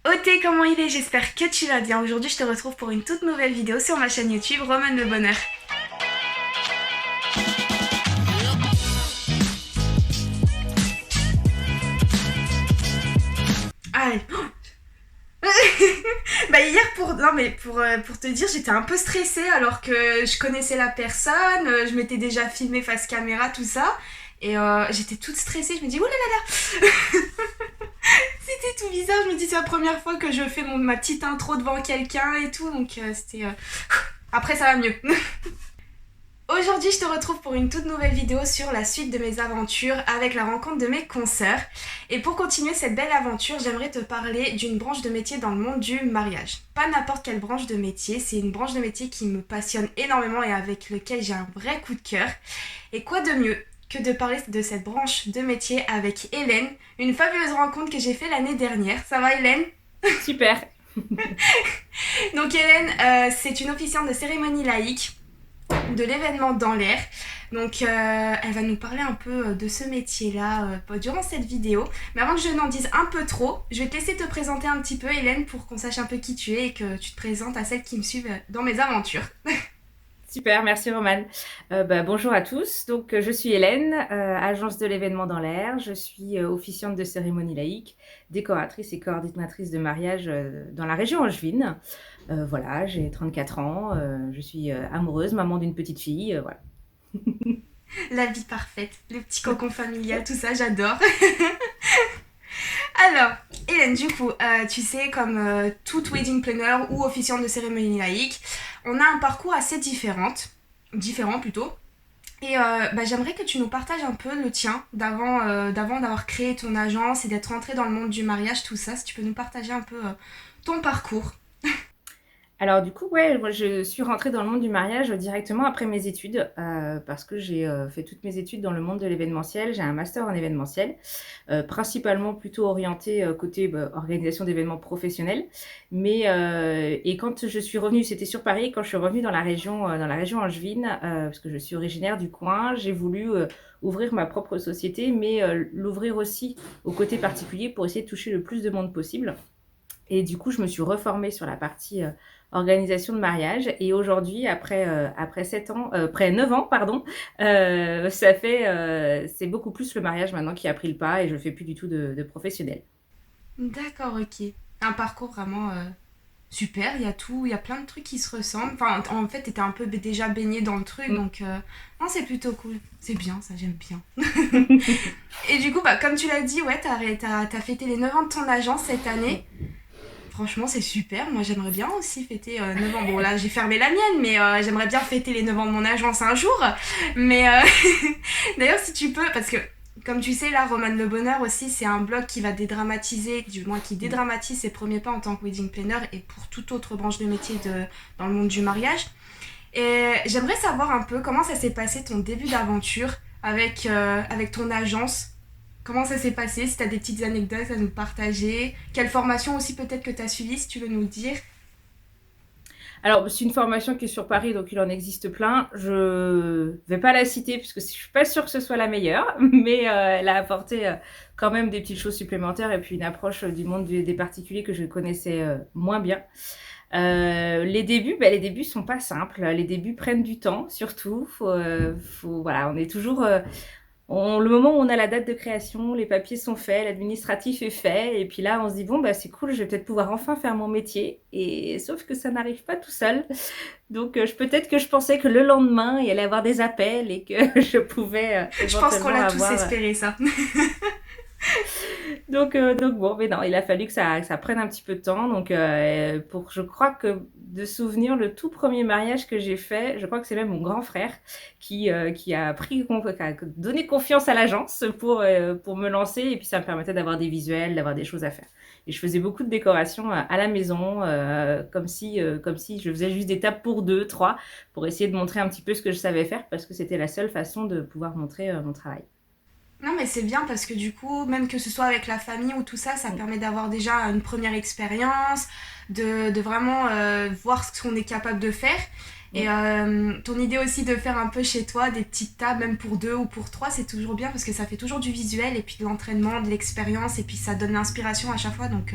Oté, comment il est? J'espère que tu vas bien. Aujourd'hui, je te retrouve pour une toute nouvelle vidéo sur ma chaîne YouTube Romane le Bonheur. Allez. Bah hier pour te dire, j'étais un peu stressée alors que je connaissais la personne, je m'étais déjà filmée face caméra, tout ça. Et j'étais toute stressée, je me dis, oh là là là. C'était tout bizarre, je me dis, c'est la première fois que je fais ma petite intro devant quelqu'un et tout, donc c'était... Après, ça va mieux. Aujourd'hui, je te retrouve pour une toute nouvelle vidéo sur la suite de mes aventures avec la rencontre de mes consoeurs. Et pour continuer cette belle aventure, j'aimerais te parler d'une branche de métier dans le monde du mariage. Pas n'importe quelle branche de métier, c'est une branche de métier qui me passionne énormément et avec lequel j'ai un vrai coup de cœur. Et quoi de mieux que de parler de cette branche de métier avec Hélène, une fabuleuse rencontre que j'ai fait l'année dernière. Ça va Hélène? Super. Donc Hélène, c'est une officiante de cérémonie laïque de l'événement dans l'air. Donc elle va nous parler un peu de ce métier-là durant cette vidéo. Mais avant que je n'en dise un peu trop, je vais te laisser te présenter un petit peu Hélène pour qu'on sache un peu qui tu es et que tu te présentes à celles qui me suivent dans mes aventures. Super, merci Romane. Bonjour à tous. Donc, je suis Hélène, agence de l'événement dans l'air. Je suis officiante de cérémonie laïque, décoratrice et coordinatrice de mariage dans la région angevine. Voilà, j'ai 34 ans, je suis amoureuse, maman d'une petite fille, voilà. La vie parfaite, le petit cocon familial, tout ça, j'adore. Alors, Hélène, du coup, tu sais, comme toute wedding planner ou officiante de cérémonie laïque, on a un parcours assez différent plutôt. Et j'aimerais que tu nous partages un peu le tien d'avant d'avoir créé ton agence et d'être rentrée dans le monde du mariage, tout ça. Si tu peux nous partager un peu ton parcours. Alors du coup, ouais, moi je suis rentrée dans le monde du mariage directement après mes études, parce que j'ai fait toutes mes études dans le monde de l'événementiel. J'ai un master en événementiel, principalement plutôt orienté côté organisation d'événements professionnels. Et quand je suis revenue, c'était sur Paris, quand je suis revenue dans la région angevine, parce que je suis originaire du coin, j'ai voulu ouvrir ma propre société, mais l'ouvrir aussi au côté particulier pour essayer de toucher le plus de monde possible. Et du coup, je me suis reformée sur la partie organisation de mariage. Et aujourd'hui, après 7 ans, après 9 ans, pardon, c'est beaucoup plus le mariage maintenant qui a pris le pas et je ne fais plus du tout de professionnel. D'accord, ok. Un parcours vraiment super, il y a tout, il y a plein de trucs qui se ressemblent. Enfin, en fait, t'étais un peu déjà baigné dans le truc, Mm. donc non, c'est plutôt cool. C'est bien, ça, j'aime bien. Et du coup, comme tu l'as dit, ouais, t'as fêté les 9 ans de ton agence cette année. Franchement, c'est super. Moi, j'aimerais bien aussi fêter 9 ans. Bon, là, j'ai fermé la mienne, mais j'aimerais bien fêter les 9 ans de mon agence un jour. Mais d'ailleurs, si tu peux, parce que comme tu sais, là, Romane Le Bonheur aussi, c'est un blog qui va dédramatiser, du moins qui dédramatise ses premiers pas en tant que wedding planner et pour toute autre branche de métier dans le monde du mariage. Et j'aimerais savoir un peu comment ça s'est passé ton début d'aventure avec ton agence. Comment ça s'est passé? Si tu as des petites anecdotes à nous partager. Quelle formation aussi peut-être que tu as suivie, si tu veux nous le dire. Alors, c'est une formation qui est sur Paris, donc il en existe plein. Je vais pas la citer puisque je suis pas sûre que ce soit la meilleure, mais elle a apporté quand même des petites choses supplémentaires et puis une approche du monde des particuliers que je connaissais moins bien. Les débuts sont pas simples. Les débuts prennent du temps, surtout. Voilà, on est toujours le moment où on a la date de création, les papiers sont faits, l'administratif est fait, et puis là, on se dit, bon, bah, c'est cool, je vais peut-être pouvoir enfin faire mon métier. Et sauf que ça n'arrive pas tout seul. Donc, peut-être que je pensais que le lendemain, il y allait avoir des appels et que je pouvais Je pense qu'on éventuellement l'a tous avoir. espéré ça. Donc bon, mais non, il a fallu que ça prenne un petit peu de temps. Donc, je crois que de souvenir, le tout premier mariage que j'ai fait, je crois que c'est même mon grand frère qui a qui a donné confiance à l'agence pour me lancer. Et puis, ça me permettait d'avoir des visuels, d'avoir des choses à faire. Et je faisais beaucoup de décorations à la maison, comme si je faisais juste des tables pour deux, trois, pour essayer de montrer un petit peu ce que je savais faire, parce que c'était la seule façon de pouvoir montrer mon travail. Non mais c'est bien parce que du coup, même que ce soit avec la famille ou tout ça, ça permet d'avoir déjà une première expérience, de vraiment voir ce qu'on est capable de faire. Et ton idée aussi de faire un peu chez toi des petites tables, même pour 2 ou pour 3, c'est toujours bien parce que ça fait toujours du visuel et puis de l'entraînement, de l'expérience et puis ça donne l'inspiration à chaque fois. Donc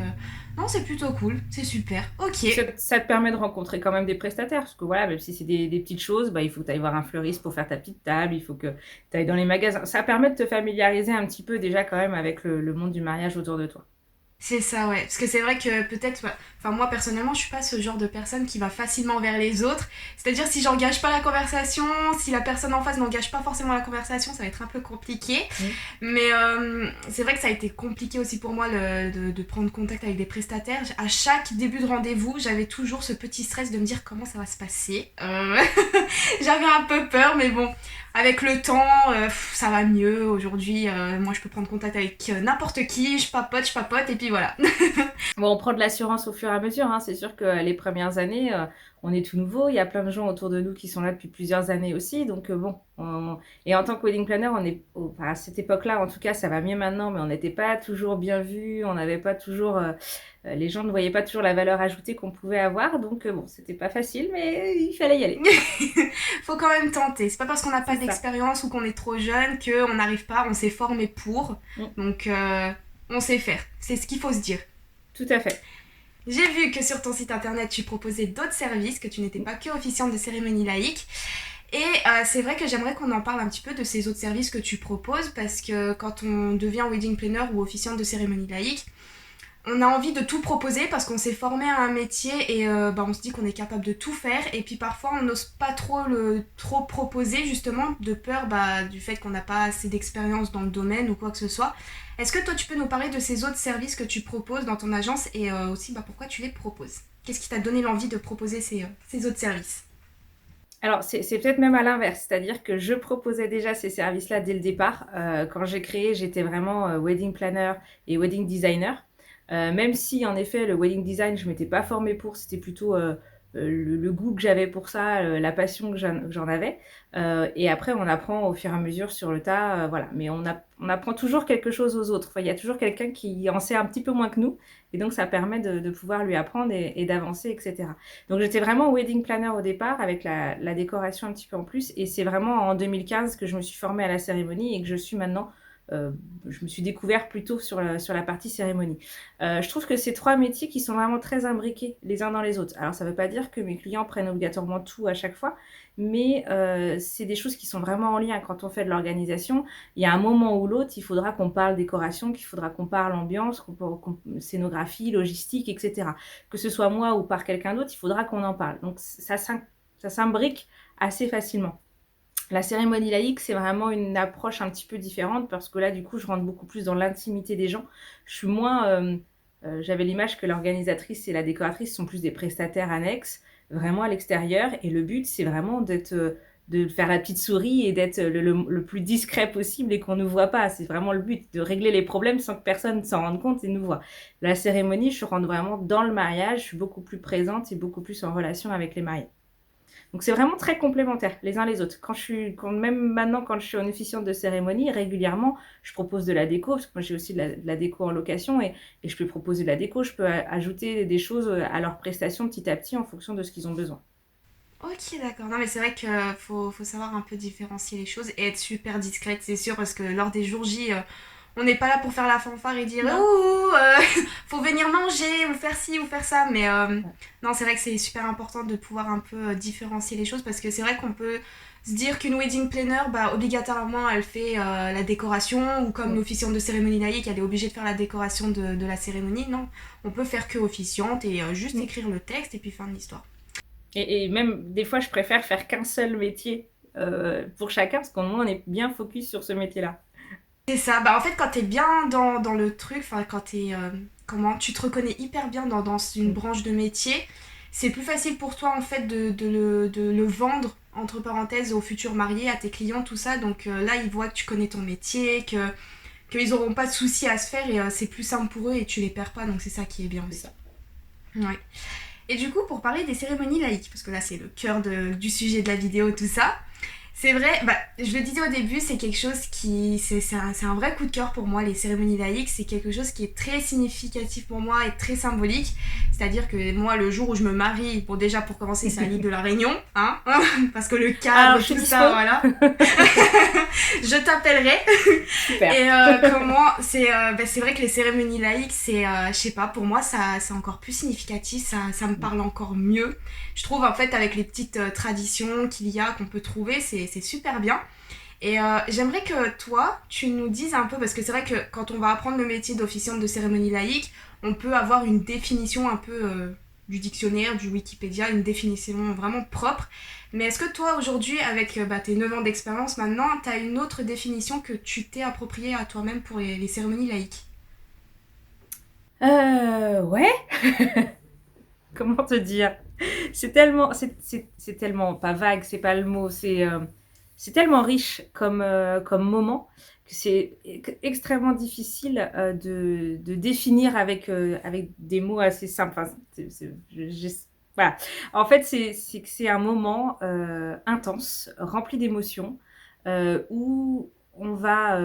non, c'est plutôt cool, c'est super. Ok. Ça te permet de rencontrer quand même des prestataires, parce que voilà, même si c'est des petites choses, bah, il faut que tu ailles voir un fleuriste pour faire ta petite table, il faut que tu ailles dans les magasins. Ça permet de te familiariser un petit peu déjà quand même avec le monde du mariage autour de toi. C'est ça, ouais. Parce que c'est vrai que peut-être, ouais, enfin moi personnellement, je suis pas ce genre de personne qui va facilement vers les autres. C'est-à-dire si j'engage pas la conversation, si la personne en face n'engage pas forcément la conversation, ça va être un peu compliqué. Mm. Mais c'est vrai que ça a été compliqué aussi pour moi de prendre contact avec des prestataires. À chaque début de rendez-vous, j'avais toujours ce petit stress de me dire comment ça va se passer. J'avais un peu peur, mais bon, avec le temps, ça va mieux. Aujourd'hui, moi je peux prendre contact avec n'importe qui, je papote, et puis voilà. Bon, on prend de l'assurance au fur et à mesure, hein. C'est sûr que les premières années, on est tout nouveau. Il y a plein de gens autour de nous qui sont là depuis plusieurs années aussi. Donc bon, et en tant que wedding planner, enfin, à cette époque-là, en tout cas, ça va mieux maintenant, mais on n'était pas toujours bien vus. On n'avait pas toujours, les gens ne voyaient pas toujours la valeur ajoutée qu'on pouvait avoir. Donc bon, c'était pas facile, mais il fallait y aller. Faut quand même tenter. C'est pas parce qu'on n'a pas C'est ça. d'expérience ou qu'on est trop jeune qu'on n'arrive pas. On s'est formé pour. Donc on sait faire. C'est ce qu'il faut se dire. Tout à fait. J'ai vu que sur ton site internet, tu proposais d'autres services, que tu n'étais pas que officiante de cérémonie laïque. Et c'est vrai que j'aimerais qu'on en parle un petit peu de ces autres services que tu proposes, parce que quand on devient wedding planner ou officiante de cérémonie laïque, on a envie de tout proposer parce qu'on s'est formé à un métier et on se dit qu'on est capable de tout faire. Et puis parfois, on n'ose pas trop proposer, justement, de peur du fait qu'on n'a pas assez d'expérience dans le domaine ou quoi que ce soit. Est-ce que toi, tu peux nous parler de ces autres services que tu proposes dans ton agence et aussi pourquoi tu les proposes? Qu'est-ce qui t'a donné l'envie de proposer ces autres services? Alors, c'est peut-être même à l'inverse, c'est-à-dire que je proposais déjà ces services-là dès le départ. Quand j'ai créé, j'étais vraiment wedding planner et wedding designer. Même si, en effet, le wedding design, je ne m'étais pas formée pour, c'était plutôt le goût que j'avais pour ça, la passion que j'en avais. Et après, on apprend au fur et à mesure sur le tas, voilà. Mais on apprend toujours quelque chose aux autres. Enfin, il y a toujours quelqu'un qui en sait un petit peu moins que nous. Et donc, ça permet de pouvoir lui apprendre et d'avancer, etc. Donc, j'étais vraiment wedding planner au départ, avec la décoration un petit peu en plus. Et c'est vraiment en 2015 que je me suis formée à la cérémonie et que je suis maintenant... je me suis découvert plutôt sur la partie cérémonie. Je trouve que c'est 3 métiers qui sont vraiment très imbriqués les uns dans les autres. Alors, ça ne veut pas dire que mes clients prennent obligatoirement tout à chaque fois, mais c'est des choses qui sont vraiment en lien. Quand on fait de l'organisation, il y a un moment ou l'autre, il faudra qu'on parle décoration, qu'il faudra qu'on parle ambiance, scénographie, logistique, etc. Que ce soit moi ou par quelqu'un d'autre, il faudra qu'on en parle. Donc, ça s'imbrique assez facilement. La cérémonie laïque, c'est vraiment une approche un petit peu différente parce que là, du coup, je rentre beaucoup plus dans l'intimité des gens. Je suis moins... j'avais l'image que l'organisatrice et la décoratrice sont plus des prestataires annexes, vraiment à l'extérieur. Et le but, c'est vraiment de faire la petite souris et d'être le plus discret possible et qu'on ne nous voit pas. C'est vraiment le but, de régler les problèmes sans que personne s'en rende compte et nous voit. La cérémonie, je rentre vraiment dans le mariage, je suis beaucoup plus présente et beaucoup plus en relation avec les mariés. Donc c'est vraiment très complémentaire les uns les autres. Même maintenant, quand je suis en officiante de cérémonie, régulièrement, je propose de la déco, parce que moi j'ai aussi de la déco en location et je peux proposer de la déco, je peux ajouter des choses à leurs prestations petit à petit en fonction de ce qu'ils ont besoin. Ok, d'accord. Non, mais c'est vrai qu'il faut savoir un peu différencier les choses et être super discrète, c'est sûr, parce que lors des jours J, on n'est pas là pour faire la fanfare et dire ouh, faut venir manger ou faire ci ou faire ça. Mais non, c'est vrai que c'est super important de pouvoir un peu différencier les choses parce que c'est vrai qu'on peut se dire qu'une wedding planner, obligatoirement, elle fait la décoration ou comme l'officiante de cérémonie laïque, elle est obligée de faire la décoration de la cérémonie. Non, on peut faire que officiante et juste écrire le texte et puis fin de l'histoire. Et même, des fois, je préfère faire qu'un seul métier pour chacun parce qu'au moins, on est bien focus sur ce métier-là. C'est ça, en fait quand t'es bien dans le truc, enfin quand tu te reconnais hyper bien dans une branche de métier, c'est plus facile pour toi en fait de le vendre entre parenthèses aux futurs mariés, à tes clients, tout ça. Donc là ils voient que tu connais ton métier, qu'ils auront pas de soucis à se faire et c'est plus simple pour eux et tu les perds pas, donc c'est ça qui est bien aussi. Ouais. Et du coup pour parler des cérémonies laïques, parce que là c'est le cœur du sujet de la vidéo, tout ça. C'est vrai, je le disais au début, c'est quelque chose c'est un vrai coup de cœur pour moi, les cérémonies laïques, c'est quelque chose qui est très significatif pour moi et très symbolique. C'est-à-dire que moi, le jour où je me marie, bon déjà pour commencer, c'est à l'île de la Réunion, hein, parce que le Alors, cadre, je suis tout dispo. ça, voilà. Je t'appellerai. Super. Et comment c'est vrai que les cérémonies laïques, je sais pas, pour moi c'est encore plus significatif, ça me parle encore mieux. Je trouve en fait avec les petites traditions qu'il y a qu'on peut trouver, c'est super bien. Et j'aimerais que toi, tu nous dises un peu, parce que c'est vrai que quand on va apprendre le métier d'officiante de cérémonie laïque, on peut avoir une définition un peu du dictionnaire, du Wikipédia, une définition vraiment propre. Mais est-ce que toi, aujourd'hui, avec tes 9 ans d'expérience maintenant, tu as une autre définition que tu t'es appropriée à toi-même pour les cérémonies laïques? Ouais. Comment te dire? C'est tellement pas vague, c'est pas le mot, c'est tellement riche comme moment que c'est extrêmement difficile de définir avec des mots assez simples. Enfin, voilà. En fait, c'est un moment intense, rempli d'émotions, où on va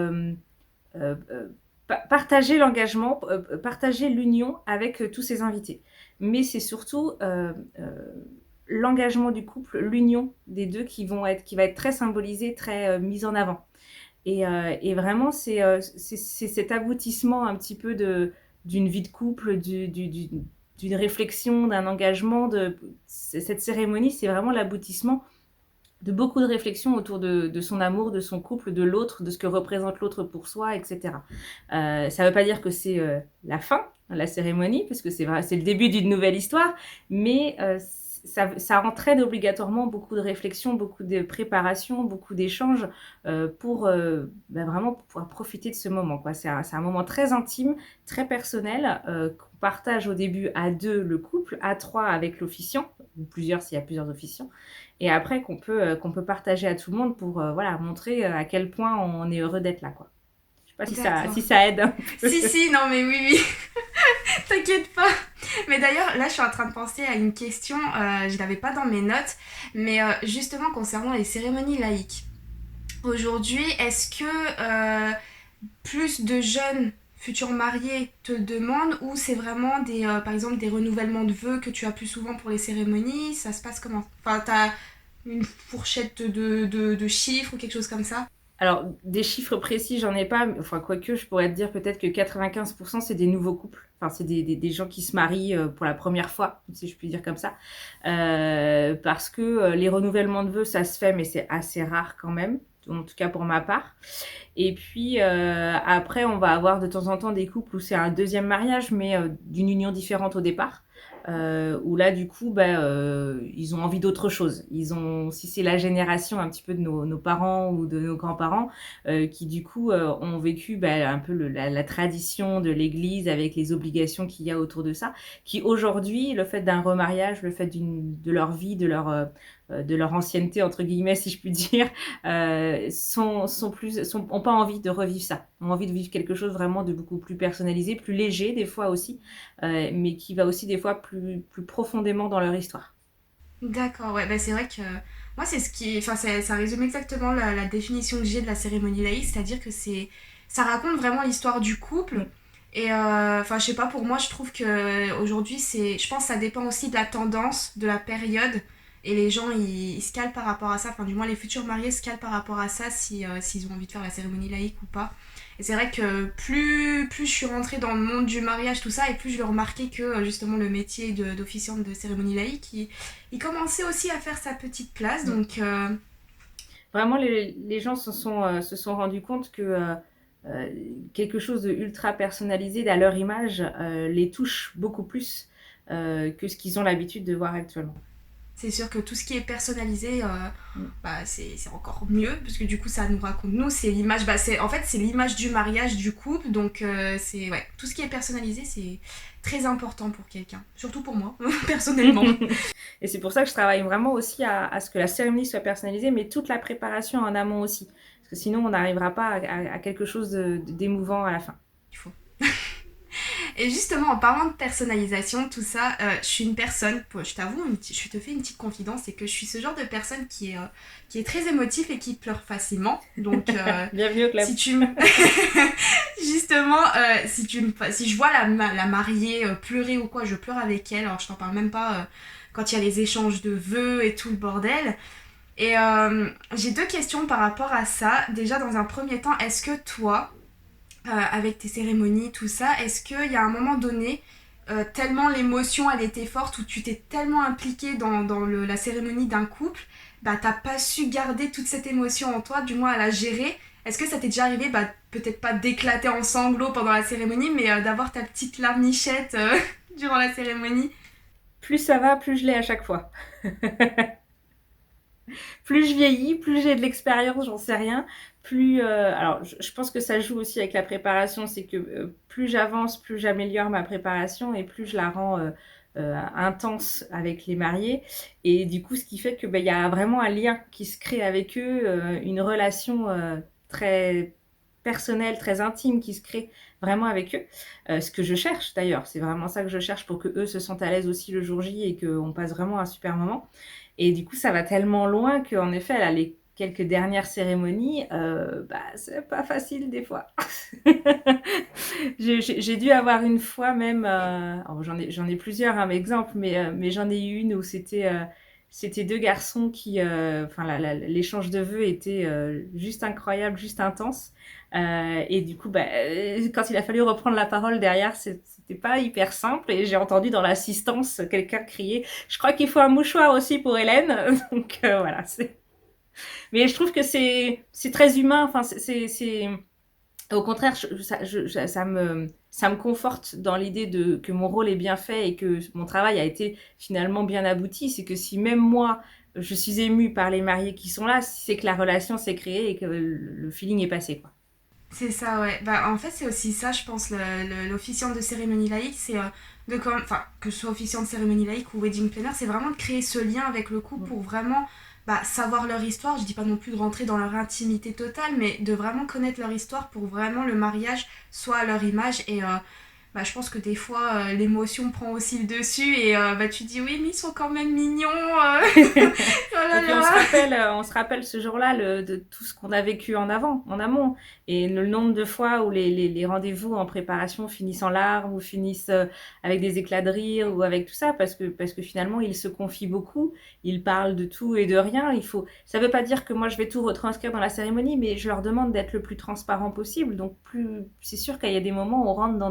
partager l'engagement, partager l'union avec tous ses invités. Mais c'est surtout l'engagement du couple, l'union des deux qui va être très symbolisée, très mise en avant. Et vraiment, c'est cet aboutissement un petit peu d'une vie de couple, d'une réflexion, d'un engagement. Cette cérémonie, c'est vraiment l'aboutissement de beaucoup de réflexions autour de son amour, de son couple, de l'autre, de ce que représente l'autre pour soi, etc. Ça ne veut pas dire que c'est la fin, la cérémonie, puisque c'est le début d'une nouvelle histoire, mais ça entraîne obligatoirement beaucoup de réflexions, beaucoup de préparation, beaucoup d'échanges pour vraiment pouvoir profiter de ce moment, quoi. C'est un moment très intime, très personnel, qu'on partage au début à deux le couple, à trois avec l'officiant, ou plusieurs s'il y a plusieurs officiants, et après qu'on peut partager à tout le monde pour voilà, montrer à quel point on est heureux d'être là, quoi. Je sais pas D'accord. si ça aide un peu. Si, non mais oui, oui, t'inquiète pas. Mais d'ailleurs, là, je suis en train de penser à une question, je l'avais pas dans mes notes, mais justement concernant les cérémonies laïques. Aujourd'hui, est-ce que plus de jeunes futurs mariés te demandent ou c'est vraiment par exemple des renouvellements de vœux que tu as plus souvent pour les cérémonies? Ça se passe comment? Enfin, t'as une fourchette de chiffres ou quelque chose comme ça? Alors, des chiffres précis, j'en ai pas. Enfin, quoique, je pourrais te dire peut-être que 95%, c'est des nouveaux couples. Enfin, c'est des gens qui se marient pour la première fois, si je puis dire comme ça. Parce que les renouvellements de vœux, ça se fait, mais c'est assez rare quand même. En tout cas pour ma part. Et puis après, on va avoir de temps en temps des couples où c'est un deuxième mariage, mais d'une union différente au départ. Où là, du coup, ils ont envie d'autre chose. Si c'est la génération un petit peu de nos parents ou de nos grands-parents, qui du coup ont vécu un peu la tradition de l'Église avec les obligations qu'il y a autour de ça, qui aujourd'hui, le fait d'un remariage, le fait de leur vie, de leur ancienneté entre guillemets, si je puis dire, ont pas envie de revivre ça, ont envie de vivre quelque chose vraiment de beaucoup plus personnalisé, plus léger des fois aussi, mais qui va aussi des fois plus profondément dans leur histoire. D'accord, ouais, c'est vrai que moi c'est enfin ça résume exactement la définition que j'ai de la cérémonie laïque, c'est-à-dire que ça raconte vraiment l'histoire du couple. Et enfin je sais pas, pour moi je trouve que aujourd'hui je pense que ça dépend aussi de la tendance, de la période, et les gens ils se calent par rapport à ça, enfin du moins les futurs mariés se calent par rapport à ça si s'ils ont envie de faire la cérémonie laïque ou pas. Et c'est vrai que plus je suis rentrée dans le monde du mariage, tout ça, et plus je le remarquais que justement le métier d'officiante de cérémonie laïque, il commençait aussi à faire sa petite place. Donc, Vraiment, les gens se sont rendus compte que quelque chose de ultra personnalisé à leur image les touche beaucoup plus que ce qu'ils ont l'habitude de voir actuellement. c'est sûr que tout ce qui est personnalisé, c'est encore mieux, parce que du coup, ça nous raconte, nous, c'est l'image, en fait, c'est l'image du mariage, du couple, donc ouais, tout ce qui est personnalisé, c'est très important pour quelqu'un, surtout pour moi, personnellement. Et c'est pour ça que je travaille vraiment aussi à ce que la cérémonie soit personnalisée, mais toute la préparation en amont aussi. Parce que sinon, on n'arrivera pas à quelque chose d'émouvant à la fin. Il faut. Et justement, en parlant de personnalisation, tout ça, je suis une personne, je t'avoue, je te fais une petite confidence, c'est que je suis ce genre de personne qui est très émotif et qui pleure facilement. Donc, Bienvenue au club. si tu me... Justement, si je vois la mariée pleurer ou quoi, je pleure avec elle. Alors, je t'en parle même pas quand il y a les échanges de vœux et tout le bordel. Et j'ai deux questions par rapport à ça. Déjà, dans un premier temps, est-ce que toi, avec tes cérémonies, tout ça, est-ce qu'il y a un moment donné, tellement l'émotion elle était forte, ou tu t'es tellement impliqué dans la cérémonie d'un couple, bah t'as pas su garder toute cette émotion en toi, du moins à la gérer. Est-ce que ça t'est déjà arrivé, bah peut-être pas d'éclater en sanglots pendant la cérémonie, mais d'avoir ta petite larmichette durant la cérémonie? Plus ça va, plus je l'ai à chaque fois. Plus je vieillis, plus j'ai de l'expérience, j'en sais rien. Plus, alors, je pense que ça joue aussi avec la préparation, c'est que plus j'avance, plus j'améliore ma préparation et plus je la rends intense avec les mariés. Et du coup, ce qui fait que il y a vraiment un lien qui se crée avec eux, une relation très personnelle, très intime qui se crée vraiment avec eux. Ce que je cherche d'ailleurs, c'est vraiment ça que je cherche pour que eux se sentent à l'aise aussi le jour J et qu'on passe vraiment un super moment. Et du coup, ça va tellement loin qu'en effet, elle a les quelques dernières cérémonies, c'est pas facile des fois. J'ai dû avoir une fois même, j'en ai plusieurs hein, exemples, mais j'en ai eu une où c'était deux garçons qui, enfin, l'échange de vœux était juste incroyable, juste intense. Et du coup, quand il a fallu reprendre la parole derrière, c'était pas hyper simple. Et j'ai entendu dans l'assistance quelqu'un crier: Je crois qu'il faut un mouchoir aussi pour Hélène. Donc voilà. Mais je trouve que c'est très humain. Enfin, au contraire, ça me conforte dans l'idée que mon rôle est bien fait et que mon travail a été finalement bien abouti. C'est que si même moi, je suis émue par les mariés qui sont là, c'est que la relation s'est créée et que le feeling est passé, quoi. C'est ça, ouais. Bah, en fait, c'est aussi ça, je pense, l'officiant de cérémonie laïque, c'est enfin, que ce soit officiant de cérémonie laïque ou wedding planner, c'est vraiment de créer ce lien avec le couple pour vraiment savoir leur histoire. Je dis pas non plus de rentrer dans leur intimité totale, mais de vraiment connaître leur histoire pour vraiment le mariage soit à leur image. Et je pense que des fois, l'émotion prend aussi le dessus et tu dis oui, mais ils sont quand même mignons. Oh là Et puis là. on se rappelle ce jour-là de tout ce qu'on a vécu en amont. Et le nombre de fois où les rendez-vous en préparation finissent en larmes ou finissent avec des éclats de rire ou avec tout ça, parce que finalement, ils se confient beaucoup, ils parlent de tout et de rien. Ça veut pas dire que moi, je vais tout retranscrire dans la cérémonie, mais je leur demande d'être le plus transparent possible. Donc, c'est sûr qu'il y a des moments où on rentre dans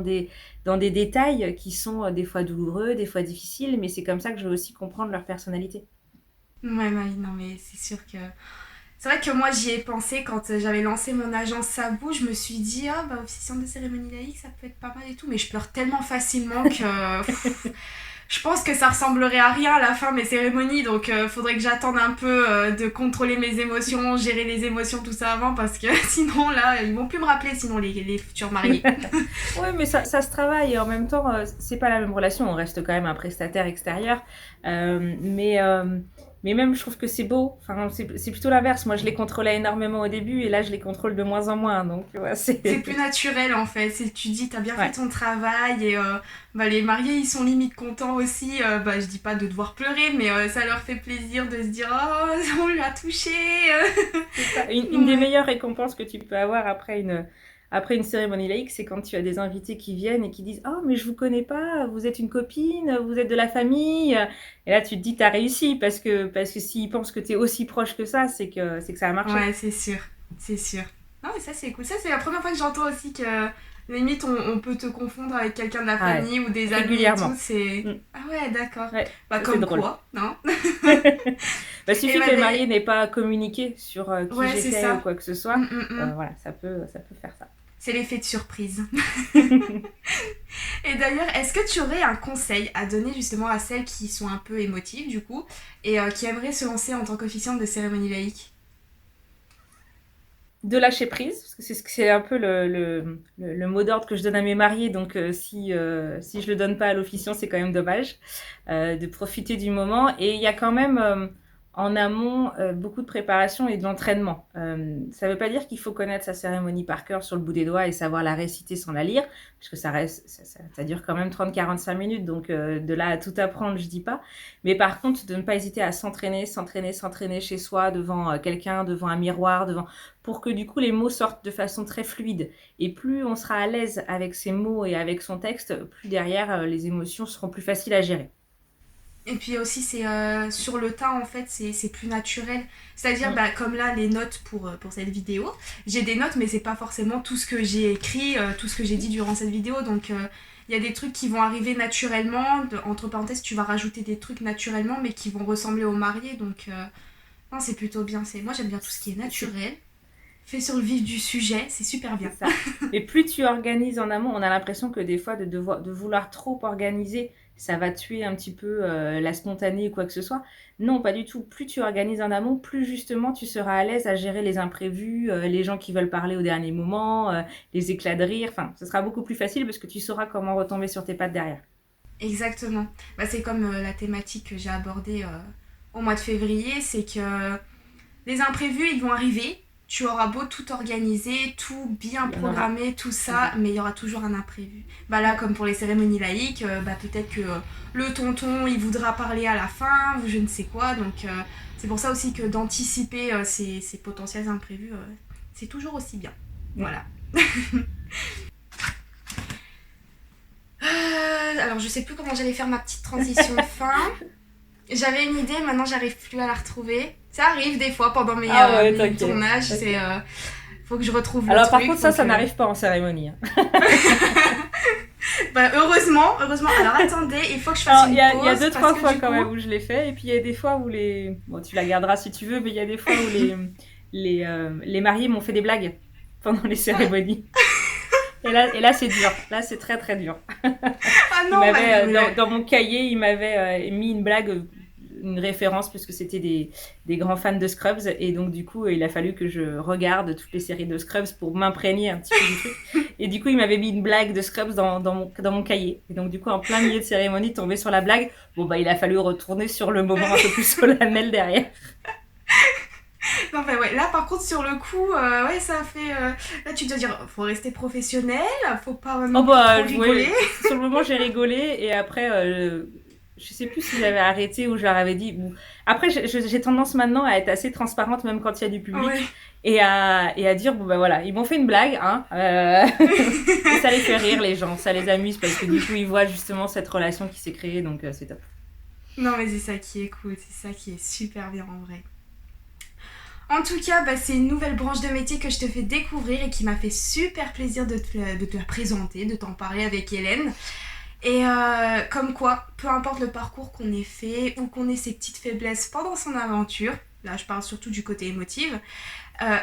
des détails qui sont des fois douloureux, des fois difficiles, mais c'est comme ça que je veux aussi comprendre leur personnalité. Ouais, non, mais c'est sûr que. C'est vrai que moi j'y ai pensé quand j'avais lancé mon agence Sabou, je me suis dit, ah officiant de cérémonie laïque, ça peut être pas mal et tout, mais je pleure tellement facilement que je pense que ça ressemblerait à rien à la fin mes cérémonies, donc faudrait que j'attende un peu de contrôler mes émotions, gérer les émotions, tout ça avant, parce que sinon là, ils vont plus me rappeler sinon les futurs mariés. Ouais, mais ça se travaille et en même temps, c'est pas la même relation. On reste quand même un prestataire extérieur. Mais même, je trouve que c'est beau. Enfin, c'est plutôt l'inverse. Moi, je les contrôlais énormément au début et là, je les contrôle de moins en moins. Donc, ouais, C'est plus naturel en fait, tu dis t'as bien fait ouais. ton travail et les mariés ils sont limite contents aussi, je dis pas de devoir pleurer mais ça leur fait plaisir de se dire oh on lui a touché. C'est ça. Une des meilleures récompenses que tu peux avoir après une cérémonie laïque, c'est quand tu as des invités qui viennent et qui disent: Oh, mais je vous connais pas, vous êtes une copine, vous êtes de la famille. Et là, tu te dis, t'as réussi parce que s'ils pensent que t'es aussi proche que ça, c'est que ça a marché. Ouais, c'est sûr. Non mais ça c'est cool, ça c'est la première fois que j'entends aussi que limite on peut te confondre avec quelqu'un de la Ouais, famille ou des amis et tout, régulièrement. c'est... Mm. Ah ouais d'accord, Ouais, ça, c'est comme drôle. quoi, non? Et Suffit que le marié n'ait pas communiqué sur qui ouais c'est j'étais ou ça. quoi que ce soit. Voilà, ça peut faire ça. C'est l'effet de surprise. Et d'ailleurs, est-ce que tu aurais un conseil à donner justement à celles qui sont un peu émotives du coup et qui aimeraient se lancer en tant qu'officiante de cérémonie laïque? De lâcher prise, parce que c'est un peu le mot d'ordre que je donne à mes mariés, donc si je le donne pas à l'officiant, c'est quand même dommage, de profiter du moment. Et il y a quand même, En amont, beaucoup de préparation et de l'entraînement. Ça ne veut pas dire qu'il faut connaître sa cérémonie par cœur sur le bout des doigts et savoir la réciter sans la lire, puisque ça dure quand même 30-45 minutes, donc de là à tout apprendre, je dis pas. Mais par contre, de ne pas hésiter à s'entraîner chez soi, devant quelqu'un, devant un miroir, pour que du coup les mots sortent de façon très fluide. Et plus on sera à l'aise avec ses mots et avec son texte, plus derrière les émotions seront plus faciles à gérer. Et puis aussi, c'est sur le tas, en fait, c'est plus naturel. C'est-à-dire, Mm. bah, comme là, les notes pour cette vidéo, j'ai des notes, mais c'est pas forcément tout ce que j'ai écrit, tout ce que j'ai dit durant cette vidéo. Donc, il y a des trucs qui vont arriver naturellement. Entre parenthèses, tu vas rajouter des trucs naturellement, mais qui vont ressembler aux mariés. Donc, non, c'est plutôt bien. Moi, j'aime bien tout ce qui est naturel. Fait sur le vif du sujet, c'est super bien. C'est ça. Et plus tu organises en amont, on a l'impression que des fois, de vouloir trop organiser, ça va tuer un petit peu la spontanée ou quoi que ce soit. Non, pas du tout. Plus tu organises en amont, plus justement tu seras à l'aise à gérer les imprévus, les gens qui veulent parler au dernier moment, les éclats de rire. Enfin, ce sera beaucoup plus facile parce que tu sauras comment retomber sur tes pattes derrière. Exactement. Bah, c'est comme la thématique que j'ai abordée au mois de février, c'est que les imprévus, ils vont arriver. Tu auras beau tout organiser, tout bien Il y en aura. programmer, tout ça, mais il y aura toujours un imprévu. Bah là, comme pour les cérémonies laïques, bah peut-être que le tonton, il voudra parler à la fin, ou je ne sais quoi. Donc c'est pour ça aussi que d'anticiper ces potentiels imprévus, c'est toujours aussi bien. Voilà. Alors je sais plus comment j'allais faire ma petite transition fin. J'avais une idée, maintenant j'arrive plus à la retrouver. Ça arrive des fois pendant mes, Ouais, mes tournages, c'est faut que je retrouve le Alors truc. par contre, ça n'arrive pas en cérémonie. Hein. Bah, heureusement. Alors attendez, il faut que je fasse une pause. Il y a 2-3 fois quand même où je l'ai fait, et puis il y a des fois où Bon, tu la garderas si tu veux, mais il y a des fois où les mariés m'ont fait des blagues pendant les cérémonies. Et là c'est dur. Là, c'est très très dur. Ah non, dans mon cahier, il m'avait mis une blague, une référence, puisque c'était des grands fans de Scrubs. Et donc, du coup, il a fallu que je regarde toutes les séries de Scrubs pour m'imprégner un petit peu du truc. Et du coup, il m'avait mis une blague de Scrubs dans mon cahier. Et donc, du coup, en plein milieu de cérémonie, tombé sur la blague. Bon, bah, il a fallu retourner sur le moment un peu plus solennel derrière. Non, bah ouais, là par contre, sur le coup, ouais, ça fait. Là, tu dois dire, faut rester professionnel, faut pas non trop rigoler. Ouais, sur le moment, j'ai rigolé, et après, je sais plus si j'avais arrêté ou je leur avais dit. Après, j'ai tendance maintenant à être assez transparente, même quand il y a du public, Ouais. et à dire, bon, bah voilà, ils m'ont fait une blague, hein, et ça les fait rire, les gens, ça les amuse, parce que du coup, ils voient justement cette relation qui s'est créée, donc c'est top. Non, mais c'est ça qui est cool, c'est ça qui est super bien en vrai. En tout cas, bah, c'est une nouvelle branche de métier que je te fais découvrir et qui m'a fait super plaisir de te la présenter, de t'en parler avec Hélène. Et comme quoi, peu importe le parcours qu'on ait fait ou qu'on ait ses petites faiblesses pendant son aventure, là je parle surtout du côté émotif,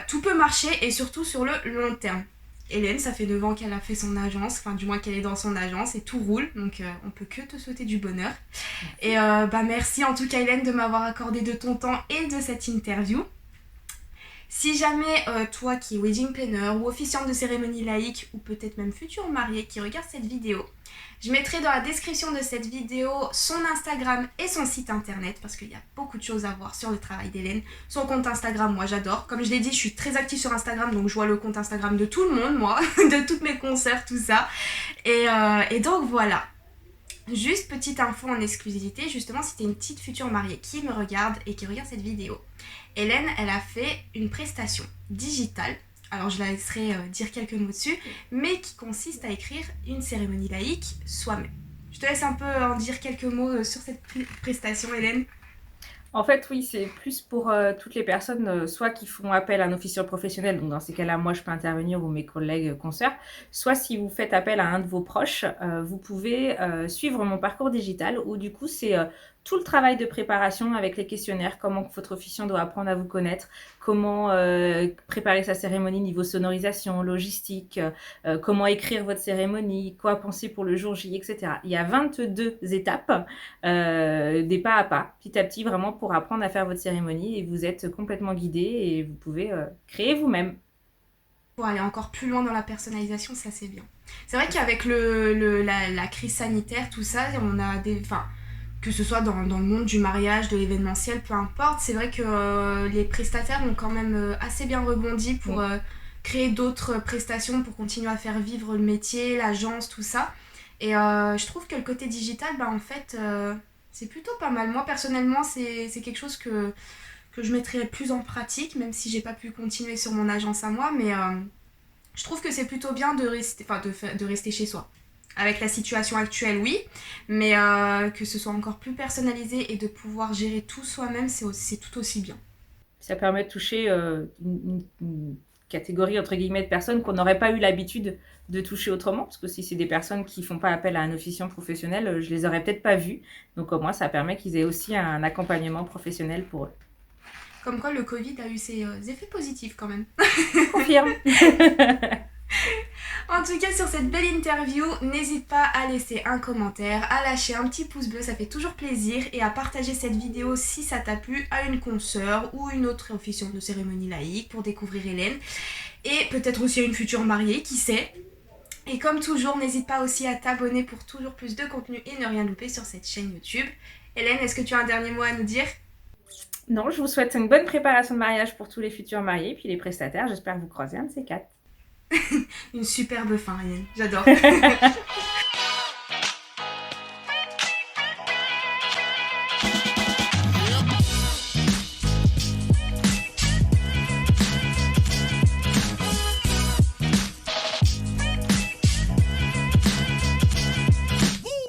tout peut marcher et surtout sur le long terme. Hélène, ça fait 9 ans qu'elle a fait son agence, enfin du moins qu'elle est dans son agence et tout roule, donc on peut que te souhaiter du bonheur. Et bah merci en tout cas Hélène de m'avoir accordé de ton temps et de cette interview. Si jamais toi qui es wedding planner ou officiante de cérémonie laïque ou peut-être même futur marié qui regarde cette vidéo, je mettrai dans la description de cette vidéo son Instagram et son site internet parce qu'il y a beaucoup de choses à voir sur le travail d'Hélène. Son compte Instagram, moi j'adore. Comme je l'ai dit, je suis très active sur Instagram, donc je vois le compte Instagram de tout le monde, moi, de toutes mes concerts, tout ça. Et donc voilà. Juste petite info en exclusivité, justement, si t'es une petite future mariée qui me regarde et qui regarde cette vidéo, Hélène, elle a fait une prestation digitale, alors je la laisserai dire quelques mots dessus, mais qui consiste à écrire une cérémonie laïque soi-même. Je te laisse un peu en dire quelques mots sur cette prestation, Hélène. En fait, oui, c'est plus pour toutes les personnes, soit qui font appel à un officier professionnel, donc dans ces cas-là, moi je peux intervenir ou mes collègues consoeurs, soit si vous faites appel à un de vos proches, vous pouvez suivre mon parcours digital, où du coup c'est tout le travail de préparation avec les questionnaires, comment votre officiant doit apprendre à vous connaître, comment préparer sa cérémonie niveau sonorisation, logistique, comment écrire votre cérémonie, quoi penser pour le jour J, etc. Il y a 22 étapes, des pas à pas, petit à petit, vraiment pour apprendre à faire votre cérémonie, et vous êtes complètement guidé et vous pouvez créer vous-même. Pour aller encore plus loin dans la personnalisation, ça c'est bien. C'est vrai qu'avec la crise sanitaire, tout ça, on a des... Enfin, que ce soit dans le monde du mariage, de l'événementiel, peu importe. C'est vrai que les prestataires ont quand même assez bien rebondi pour créer d'autres prestations, pour continuer à faire vivre le métier, l'agence, tout ça. Et je trouve que le côté digital, en fait, c'est plutôt pas mal. Moi, personnellement, c'est quelque chose que je mettrais plus en pratique, même si j'ai pas pu continuer sur mon agence à moi, mais je trouve que c'est plutôt bien de rester chez soi. Avec la situation actuelle, oui, mais que ce soit encore plus personnalisé et de pouvoir gérer tout soi-même, c'est tout aussi bien. Ça permet de toucher une catégorie, entre guillemets, de personnes qu'on n'aurait pas eu l'habitude de toucher autrement, parce que si c'est des personnes qui font pas appel à un officiant professionnel, je les aurais peut-être pas vues. Donc au moins, ça permet qu'ils aient aussi un accompagnement professionnel pour eux. Comme quoi, le Covid a eu ses effets positifs quand même. Confirme. En tout cas, sur cette belle interview, n'hésite pas à laisser un commentaire, à lâcher un petit pouce bleu, ça fait toujours plaisir, et à partager cette vidéo si ça t'a plu à une consoeur ou une autre officiante de cérémonie laïque pour découvrir Hélène, et peut-être aussi à une future mariée, qui sait. Et comme toujours, n'hésite pas aussi à t'abonner pour toujours plus de contenu et ne rien louper sur cette chaîne YouTube. Hélène, est-ce que tu as un dernier mot à nous dire ? Non, je vous souhaite une bonne préparation de mariage pour tous les futurs mariés, puis les prestataires, j'espère vous croiser un de ces quatre. Une superbe fin, Hélène. J'adore.